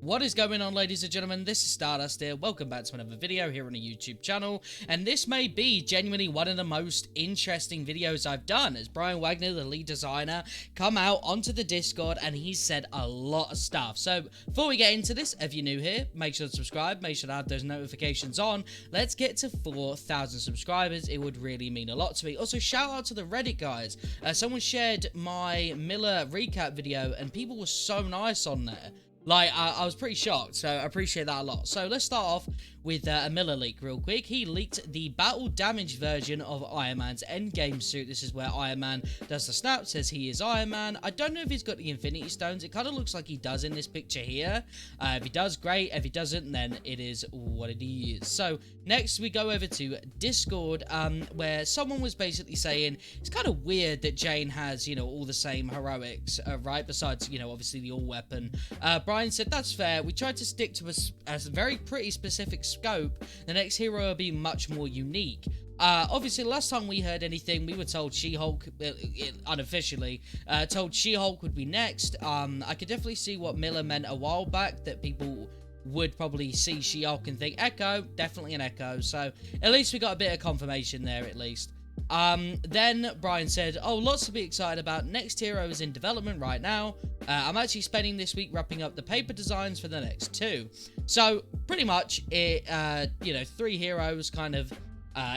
What is going on, ladies and gentlemen? This is Stardust here. Welcome back to another video here on the YouTube channel, and this may be genuinely one of the most interesting videos I've done, as Brian Wagner, the lead designer, come out onto the Discord and he said a lot of stuff. So before we get into this, if you're new here, make sure to subscribe, make sure to have those notifications on. Let's get to 4,000 subscribers. It would really mean a lot to me. Also, shout out to the Reddit guys. Someone shared my Miller recap video and people were so nice on there. Like, I was pretty shocked, so I appreciate that a lot. So, let's start off with a Miller leak real quick. He leaked the battle damage version of Iron Man's endgame suit. This is where Iron Man does the snap, says he is Iron Man. I don't know if he's got the Infinity Stones. It kind of looks like he does in this picture here. If he does, great. If he doesn't, then it is what it is. So, next we go over to Discord, where someone was basically saying, it's kind of weird that Jane has, you know, all the same heroics, right? Besides, you know, obviously the all-weapon. Brian said, that's fair. We tried to stick to a very pretty specific scope. The next hero will be much more unique. Obviously, last time we heard anything, we were told She-Hulk, unofficially, told She-Hulk would be next. I could definitely see what Miller meant a while back, that people would probably see She-Hulk and think Echo, definitely an Echo. So, at least we got a bit of confirmation there, at least. Then Brian said, oh, lots to be excited about. Next hero is in development right now. I'm actually spending this week wrapping up the paper designs for the next two. So pretty much it, you know, 3 heroes kind of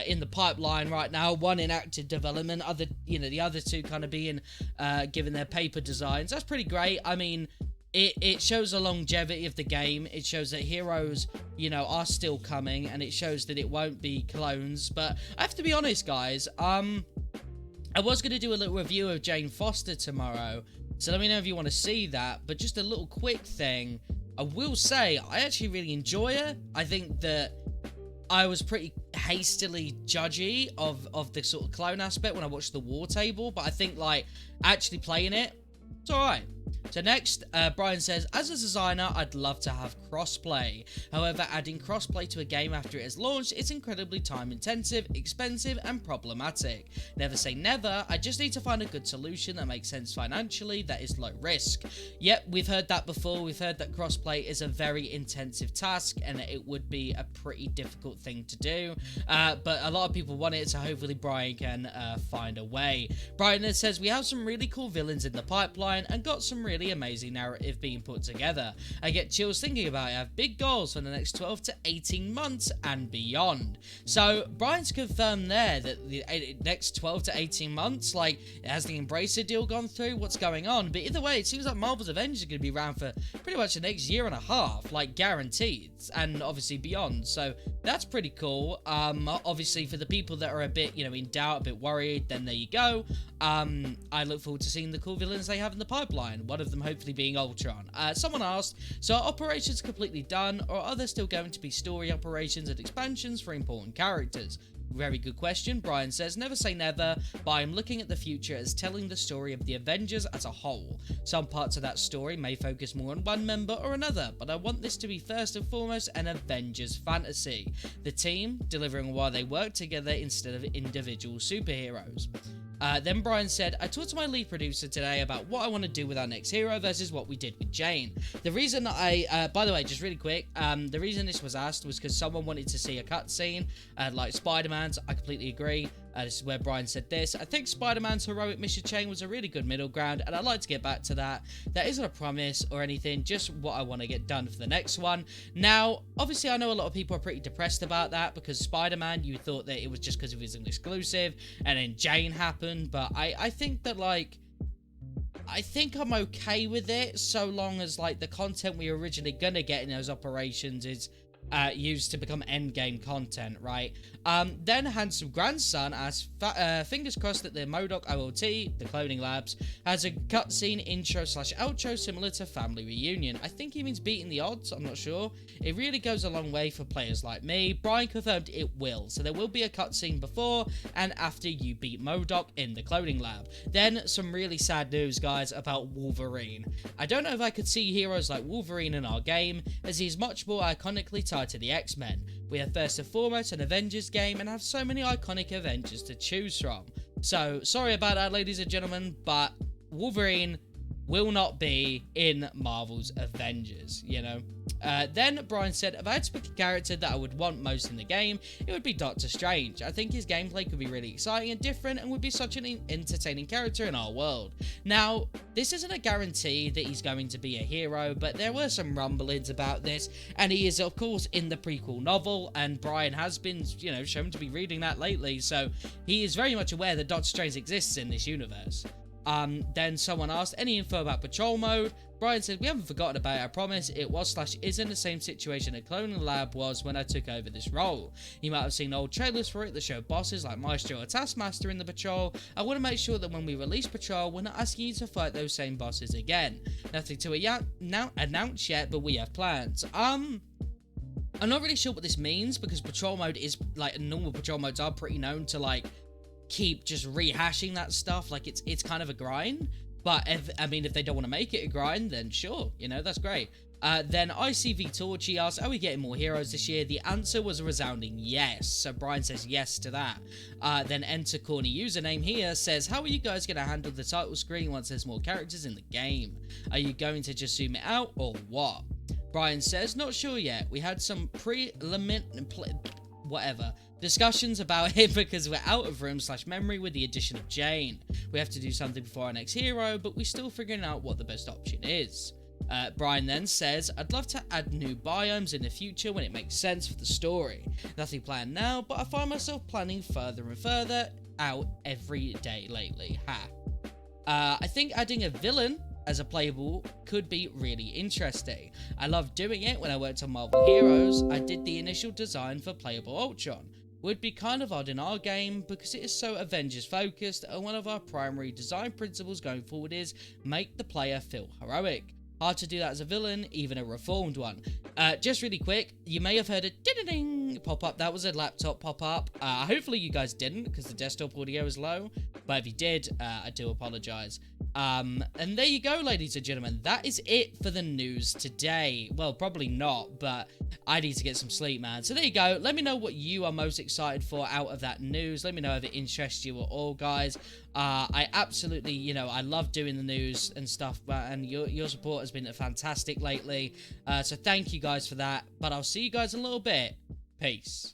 in the pipeline right now, 1 in active development, the other 2 kind of being given their paper designs. That's pretty great. I mean, it shows the longevity of the game. It shows that heroes, you know, are still coming, and it shows that it won't be clones. But I have to be honest, guys, I was going to do a little review of Jane Foster tomorrow, so let me know if you want to see that. But just a little quick thing, I will say, I actually really enjoy her. I think that I was pretty hastily judgy of the sort of clone aspect when I watched the War Table, but I think, like, actually playing it, it's alright. So next, Brian says, as a designer, I'd love to have crossplay. However, adding crossplay to a game after it is launched, it's incredibly time intensive, expensive, and problematic. Never say never, I just need to find a good solution that makes sense financially, that is low risk. Yep, we've heard that before. We've heard that crossplay is a very intensive task, and it would be a pretty difficult thing to do. But a lot of people want it, so hopefully Brian can find a way. Brian then says, we have some really cool villains in the pipeline, and got some really amazing narrative being put together. I get chills thinking about it. I have big goals for the next 12 to 18 months and beyond. So Brian's confirmed there that the next 12 to 18 months, like, has the Embracer deal gone through? What's going on? But either way, it seems like Marvel's Avengers are going to be around for pretty much the next year and a half, like, guaranteed, and obviously beyond. So that's pretty cool. Obviously for the people that are a bit, you know, in doubt, a bit worried, then there you go. I look forward to seeing the cool villains they have in the pipeline. One of them hopefully being Ultron. Someone asked, so are operations completely done, or are there still going to be story operations and expansions for important characters? Very good question. Brian says, never say never, but I'm looking at the future as telling the story of the Avengers as a whole. Some parts of that story may focus more on one member or another, but I want this to be first and foremost an Avengers fantasy. The team delivering while they work together instead of individual superheroes. Then Brian said, I talked to my lead producer today about what I want to do with our next hero versus what we did with Jane. The reason by the way, just really quick, the reason this was asked was because someone wanted to see a cutscene, like Spider-Man's. I completely agree. This is where Brian said this. I think Spider-Man's heroic mission chain was a really good middle ground, and I'd like to get back to that. That isn't a promise or anything, just what I want to get done for the next one. Now, obviously, I know a lot of people are pretty depressed about that, because Spider-Man, you thought that it was just because it was an exclusive, and then Jane happened, but I think that, like, I think I'm okay with it, so long as, like, the content we were originally gonna get in those operations is used to become endgame content, right? Then Handsome Grandson asks, fingers crossed that the MODOK OLT, the Cloning Labs, has a cutscene intro / outro similar to Family Reunion. I think he means beating the odds, I'm not sure. It really goes a long way for players like me. Brian confirmed it will, so there will be a cutscene before and after you beat MODOK in the Cloning Lab. Then some really sad news, guys, about Wolverine. I don't know if I could see heroes like Wolverine in our game, as he's much more iconically tied to the X-Men. We are first and foremost an Avengers game and have so many iconic Avengers to choose from. So, sorry about that, ladies and gentlemen, but Wolverine will not be in Marvel's Avengers, you know? Then Brian said, if I had to pick a character that I would want most in the game, it would be Doctor Strange. I think his gameplay could be really exciting and different and would be such an entertaining character in our world. Now, this isn't a guarantee that he's going to be a hero, but there were some rumblings about this, and he is, of course, in the prequel novel, and Brian has been, you know, shown to be reading that lately, so he is very much aware that Doctor Strange exists in this universe. Then someone asked, any info about patrol mode? Brian said, we haven't forgotten about it, I promise. It was/isn't the same situation a cloning lab was when I took over this role. You might have seen old trailers for it that show bosses like Maestro or Taskmaster in the patrol. I want to make sure that when we release patrol, we're not asking you to fight those same bosses again. Nothing to announce yet, but we have plans. I'm not really sure what this means, because patrol mode is, like, normal patrol modes are pretty known to, like, keep just rehashing that stuff. Like, it's kind of a grind. But, if they don't want to make it a grind, then sure, you know, that's great. Then ICV Torchy asked, are we getting more heroes this year? The answer was a resounding yes. So Brian says yes to that. Then Enter Corny Username here says, how are you guys going to handle the title screen once there's more characters in the game? Are you going to just zoom it out or what? Brian says, not sure yet. We had some discussions about it because we're out of room/memory with the addition of Jane. We have to do something before our next hero, but we're still figuring out what the best option is. Brian then says, I'd love to add new biomes in the future when it makes sense for the story. Nothing planned now, but I find myself planning further and further out every day lately. I think adding a villain as a playable could be really interesting. I loved doing it when I worked on Marvel Heroes. I did the initial design for playable Ultron. Would be kind of odd in our game because it is so Avengers focused, and one of our primary design principles going forward is make the player feel heroic. Hard to do that as a villain, even a reformed one. Just really quick, you may have heard a ding-a-ding pop up. That was a laptop pop up. Hopefully you guys didn't, because the desktop audio is low. But if you did, I do apologize. And there you go, ladies and gentlemen. That is it for the news today. Well, probably not, but I need to get some sleep, man. So there you go. Let me know what you are most excited for out of that news. Let me know if it interests you at all, guys. I absolutely, you know, I love doing the news and stuff, and your support has been fantastic lately. So thank you guys for that. But I'll see you guys in a little bit. Peace.